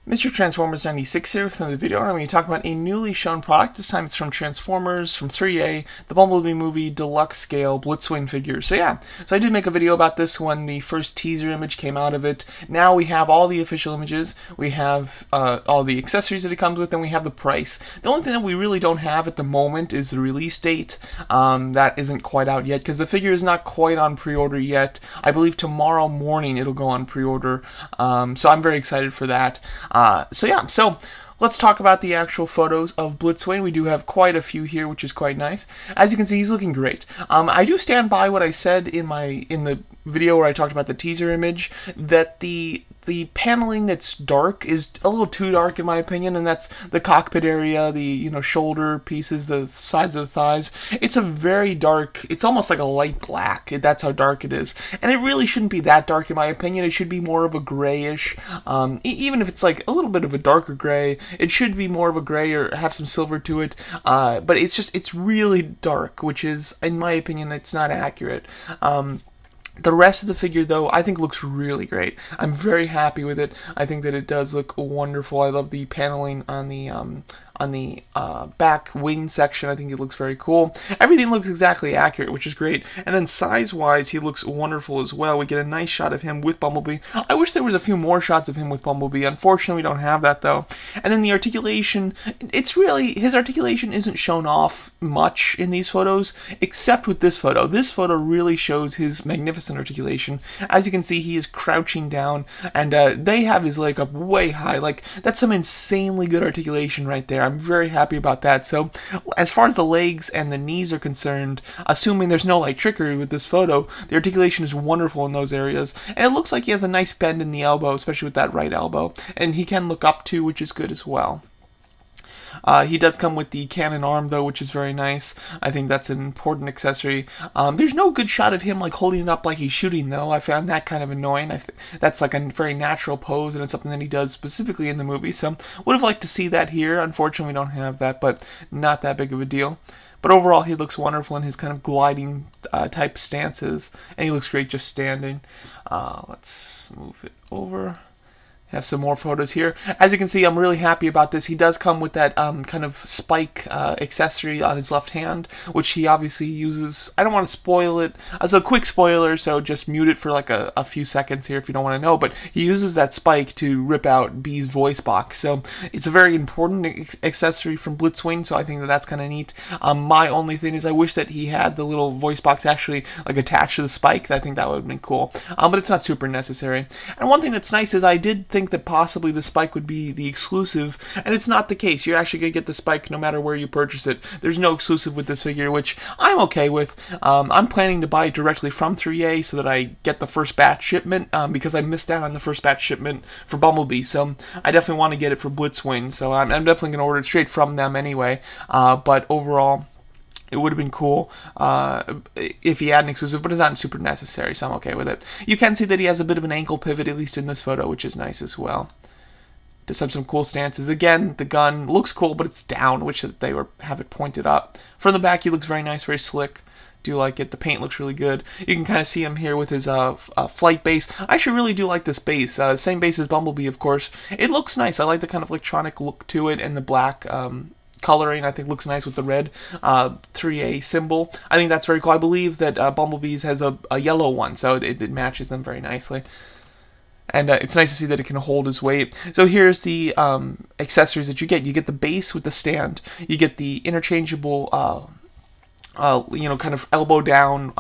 Mr. Transformers 96 here with another video. I'm going to talk about a newly shown product. This time it's from Transformers, from ThreeA, the Bumblebee movie deluxe scale Blitzwing figures. So I did make a video about this when the first teaser image came out of it. Now we have all the official images, we have all the accessories that it comes with, and we have the price. The only thing that we really don't have at the moment is the release date. That isn't quite out yet because the figure is not quite on pre-order yet. I believe tomorrow morning it'll go on pre-order, so I'm very excited for that. So let's talk about the actual photos of Blitzwing. We do have quite a few here, which is quite nice. As you can see, he's looking great. I do stand by what I said in the video where I talked about the teaser image, that the paneling that's dark is a little too dark in my opinion, and that's the cockpit area, the shoulder pieces, the sides of the thighs. It's a very dark, it's almost like a light black. That's how dark it is, and it really shouldn't be that dark in my opinion. It should be more of a grayish, even if it's like a little bit of a darker gray, it should be more of a gray or have some silver to it, but it's really dark, which is, in my opinion, it's not accurate. The rest of the figure, though, I think looks really great. I'm very happy with it. I think that it does look wonderful. I love the paneling on the back wing section. I think it looks very cool. Everything looks exactly accurate, which is great. And then size-wise, he looks wonderful as well. We get a nice shot of him with Bumblebee. I wish there was a few more shots of him with Bumblebee. Unfortunately, we don't have that, though. And then the articulation, his articulation isn't shown off much in these photos, except with this photo. This photo really shows his magnificent articulation. As you can see, he is crouching down, and they have his leg up way high. Like, that's some insanely good articulation right there. I'm very happy about that. So as far as the legs and the knees are concerned, assuming there's no like trickery with this photo, the articulation is wonderful in those areas, and it looks like he has a nice bend in the elbow, especially with that right elbow, and he can look up too, which is good as well. He does come with the cannon arm, though, which is very nice. I think that's an important accessory. There's no good shot of him like holding it up like he's shooting, though. I found that kind of annoying. That's like a very natural pose, and it's something that he does specifically in the movie. So would have liked to see that here. Unfortunately, we don't have that, but not that big of a deal. But overall, he looks wonderful in his kind of gliding type stances, and he looks great just standing. Let's move it over. Have some more photos here. As you can see, I'm really happy about this. He does come with that kind of spike accessory on his left hand, which he obviously uses. I don't want to spoil it. As a quick spoiler, so just mute it for like a few seconds here if you don't want to know, but he uses that spike to rip out Bee's voice box. So it's a very important accessory from Blitzwing, so I think that that's kind of neat. My only thing is I wish that he had the little voice box actually like attached to the spike. I think that would have been cool, but it's not super necessary. And one thing that's nice is I did think that possibly the spike would be the exclusive, and it's not the case. You're actually going to get the spike no matter where you purchase it. There's no exclusive with this figure, which I'm okay with. I'm planning to buy it directly from ThreeA so that I get the first batch shipment, because I missed out on the first batch shipment for Bumblebee, so I definitely want to get it for Blitzwing, so I'm definitely going to order it straight from them anyway, but overall, it would have been cool if he had an exclusive, but it's not super necessary, so I'm okay with it. You can see that he has a bit of an ankle pivot, at least in this photo, which is nice as well. Does have some cool stances. Again, the gun looks cool, but it's down, which they have it pointed up. From the back, he looks very nice, very slick. Do like it. The paint looks really good. You can kind of see him here with his flight base. I actually really do like this base. Same base as Bumblebee, of course. It looks nice. I like the kind of electronic look to it, and the black coloring I think looks nice with the red ThreeA symbol. I think that's very cool. I believe that Bumblebee's has a yellow one, so it matches them very nicely. And it's nice to see that it can hold his weight. So here's the accessories that you get. You get the base with the stand. You get the interchangeable kind of elbow down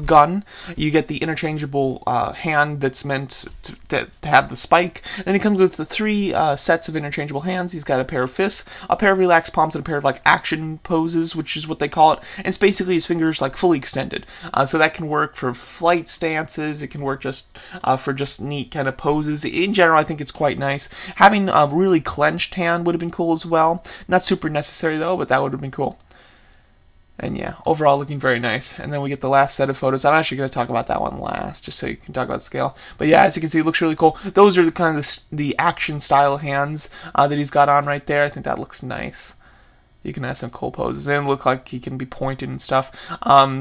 gun. You get the interchangeable hand that's meant to have the spike. Then it comes with the three sets of interchangeable hands. He's got a pair of fists, a pair of relaxed palms, and a pair of like action poses, which is what they call it. And it's basically his fingers like fully extended. So that can work for flight stances. It can work just for just neat kind of poses. In general, I think it's quite nice. Having a really clenched hand would have been cool as well. Not super necessary though, but that would have been cool. And yeah, overall looking very nice. And then we get the last set of photos. I'm actually going to talk about that one last, just so you can talk about scale. But yeah, as you can see, it looks really cool. Those are the kind of the action style hands that he's got on right there. I think that looks nice. You can have some cool poses and look like he can be pointed and stuff.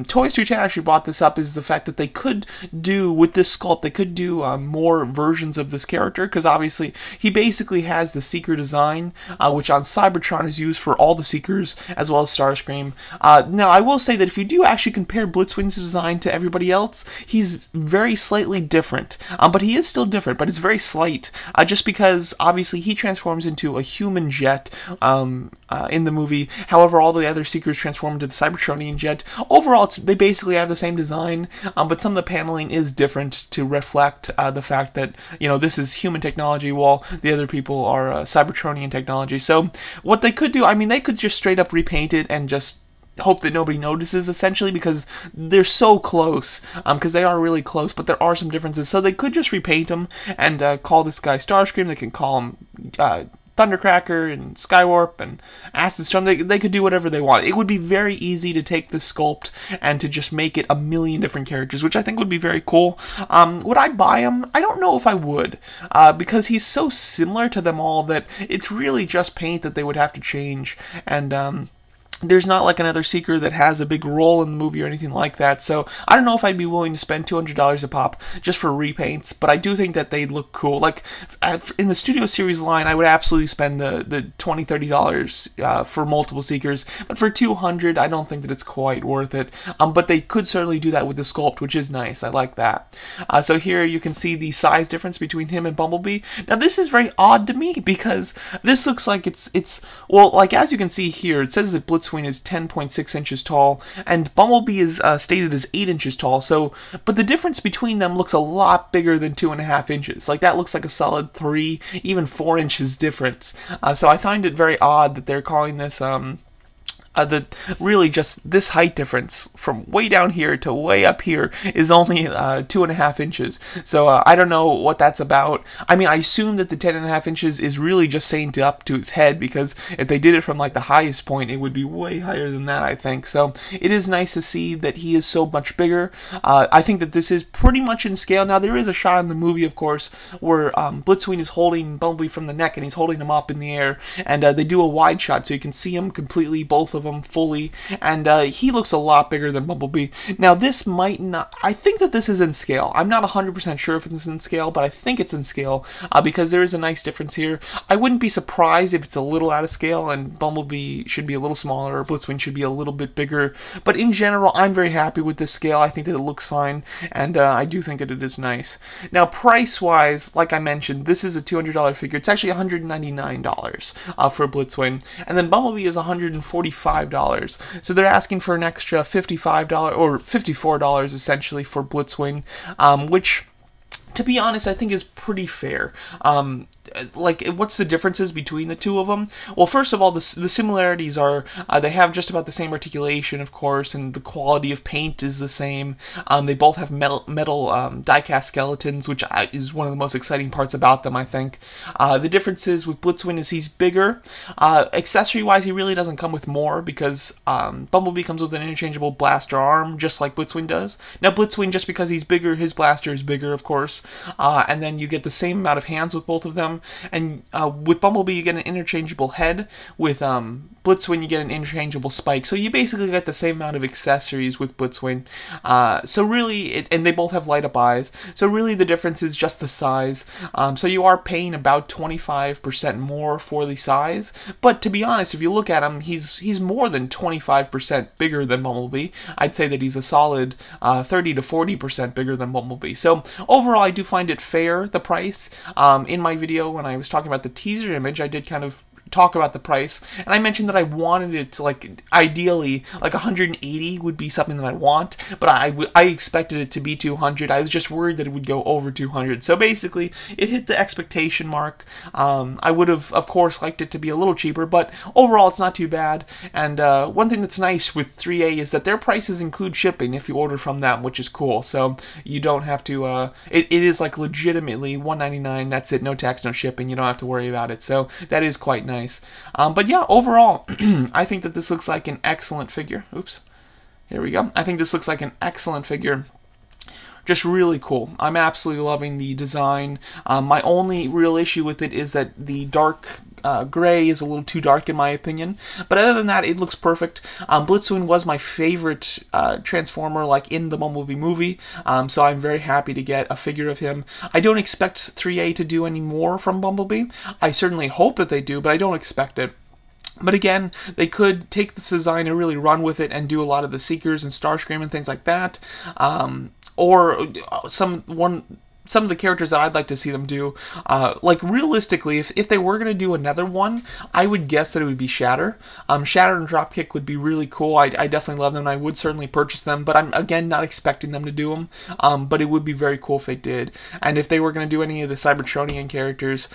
Toy Story 10 actually brought this up, is the fact that they could do, with this sculpt, they could do more versions of this character, because obviously he basically has the Seeker design, which on Cybertron is used for all the Seekers, as well as Starscream. Now, I will say that if you do actually compare Blitzwing's design to everybody else, he's very slightly different. But he is still different, but it's very slight, just because obviously he transforms into a human jet in the movie. However, all the other Seekers transform into the Cybertronian jet. Overall, they basically have the same design, but some of the paneling is different to reflect the fact that, you know, this is human technology while the other people are Cybertronian technology. So what they could do, I mean, they could just straight up repaint it and just hope that nobody notices, essentially, because they're so close, because they are really close, but there are some differences. So they could just repaint them and call this guy Starscream. They can call him Thundercracker and Skywarp and Acid Storm. They could do whatever they want. It would be very easy to take the sculpt and to just make it a million different characters, which I think would be very cool. Would I buy him? I don't know if I would, because he's so similar to them all that it's really just paint that they would have to change, and there's not like another Seeker that has a big role in the movie or anything like that, so I don't know if I'd be willing to spend $200 a pop just for repaints, but I do think that they'd look cool. Like, in the Studio Series line, I would absolutely spend the $20, $30 for multiple Seekers, but for $200, I don't think that it's quite worth it, but they could certainly do that with the sculpt, which is nice. I like that. So here you can see the size difference between him and Bumblebee. Now, this is very odd to me, because this looks like it's well, like, as you can see here, it says that Blitzwing is 10.6 inches tall, and Bumblebee is stated as 8 inches tall, so, but the difference between them looks a lot bigger than 2.5 inches. Like, that looks like a solid 3, even 4 inches difference. So I find it very odd that they're calling this, really just this height difference from way down here to way up here is only 2.5 inches. So I don't know what that's about. I mean, I assume that the 10.5 inches is really just saying up to its head, because if they did it from like the highest point, it would be way higher than that, I think. So it is nice to see that he is so much bigger. I think that this is pretty much in scale. Now, there is a shot in the movie, of course, where Blitzwing is holding Bumblebee from the neck, and he's holding him up in the air, and they do a wide shot so you can see him completely, both of them fully, and he looks a lot bigger than Bumblebee. Now, this might not, I think that this is in scale. I'm not 100% sure if it's in scale, but I think it's in scale, because there is a nice difference here. I wouldn't be surprised if it's a little out of scale and Bumblebee should be a little smaller, or Blitzwing should be a little bit bigger, but in general, I'm very happy with this scale. I think that it looks fine, and I do think that it is nice. Now, price-wise, like I mentioned, this is a $200 figure. It's actually $199 for Blitzwing, and then Bumblebee is $145. So they're asking for an extra $55 or $54 essentially for Blitzwing, which, to be honest, I think is pretty fair. Like, what's the differences between the two of them? Well, first of all, the similarities are they have just about the same articulation, of course, and the quality of paint is the same. They both have metal die-cast skeletons, which is one of the most exciting parts about them, I think. The differences with Blitzwing is he's bigger. Accessory-wise, he really doesn't come with more, because Bumblebee comes with an interchangeable blaster arm, just like Blitzwing does. Now, Blitzwing, just because he's bigger, his blaster is bigger, of course. And then you get the same amount of hands with both of them. And with Bumblebee, you get an interchangeable head. With Blitzwing, you get an interchangeable spike. So you basically get the same amount of accessories with Blitzwing. So really, and they both have light-up eyes. So really, the difference is just the size. So you are paying about 25% more for the size. But to be honest, if you look at him, he's more than 25% bigger than Bumblebee. I'd say that he's a solid 30 to 40% bigger than Bumblebee. So overall, I do find it fair, the price. In my video, when I was talking about the teaser image, I did kind of talk about the price, and I mentioned that I wanted it to, like, ideally, like 180 would be something that I want, but I expected it to be 200. I was just worried that it would go over 200. So basically, it hit the expectation mark. I would have, of course, liked it to be a little cheaper, but overall, it's not too bad. And one thing that's nice with ThreeA is that their prices include shipping if you order from them, which is cool. So you don't have to. It is like legitimately $199. That's it. No tax, no shipping. You don't have to worry about it. So that is quite nice. But yeah, overall, I think that this looks like an excellent figure. Oops. Here we go. I think this looks like an excellent figure. just really cool. I'm absolutely loving the design. My only real issue with it is that the dark gray is a little too dark in my opinion, but other than that, it looks perfect. Blitzwing was my favorite Transformer, like in the Bumblebee movie, so I'm very happy to get a figure of him. I don't expect 3A to do any more from Bumblebee. I certainly hope that they do, but I don't expect it. But again, they could take this design and really run with it and do a lot of the Seekers and Starscream and things like that, or some of the characters that I'd like to see them do. Like, realistically, if they were going to do another one, I would guess that it would be Shatter. Shatter and Dropkick would be really cool. I definitely love them, and I would certainly purchase them, but I'm, again, not expecting them to do them. But it would be very cool if they did. And if they were going to do any of the Cybertronian characters,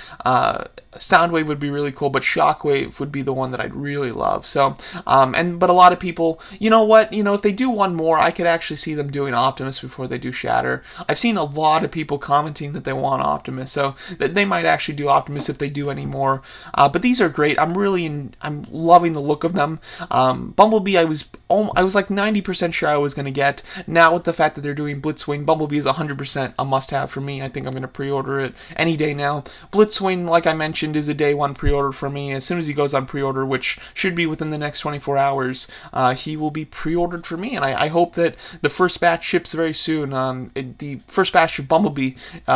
Soundwave would be really cool, but Shockwave would be the one that I'd really love. So, but a lot of people, you know what, if they do one more, I could actually see them doing Optimus before they do Shatter. I've seen a lot of people commenting that they want Optimus, so that they might actually do Optimus if they do any more. But these are great. I'm loving the look of them. Bumblebee, I was like 90% sure I was going to get. Now with the fact that they're doing Blitzwing, Bumblebee is 100% a must-have for me. I think I'm going to pre-order it any day now. Blitzwing, like I mentioned, is a day one pre-order for me. As soon as he goes on pre-order, which should be within the next 24 hours, he will be pre-ordered for me, and I hope that the first batch ships very soon. The first batch of Bumblebee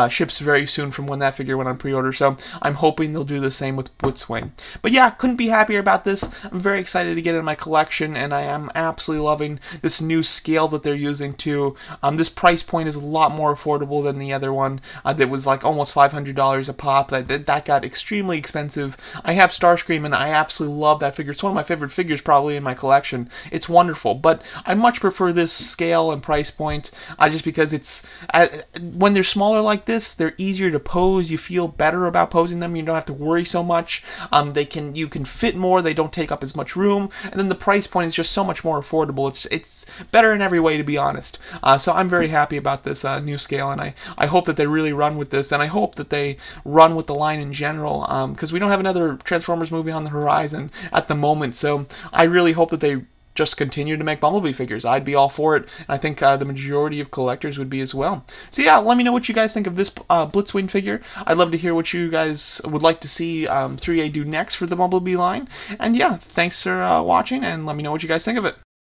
ships very soon from when that figure went on pre-order, so I'm hoping they'll do the same with Blitzwing. But yeah, couldn't be happier about this. I'm very excited to get it in my collection, and I am absolutely loving this new scale that they're using too. This price point is a lot more affordable than the other one that was like almost $500 a pop. That got extremely expensive. I have Starscream, and I absolutely love that figure. It's one of my favorite figures probably in my collection. It's wonderful, but I much prefer this scale and price point just because it's when they're smaller like this, they're easier to pose. You feel better about posing them. You don't have to worry so much. You can fit more. They don't take up as much room, and then the price point is just so much more affordable. It's better in every way, to be honest. So I'm very happy about this new scale, and I hope that they really run with this, and I hope that they run with the line in general, because we don't have another Transformers movie on the horizon at the moment. So I really hope that they just continue to make Bumblebee figures. I'd be all for it, and I think the majority of collectors would be as well. So yeah, let me know what you guys think of this Blitzwing figure. I'd love to hear what you guys would like to see 3A do next for the Bumblebee line. And yeah, thanks for watching, and let me know what you guys think of it.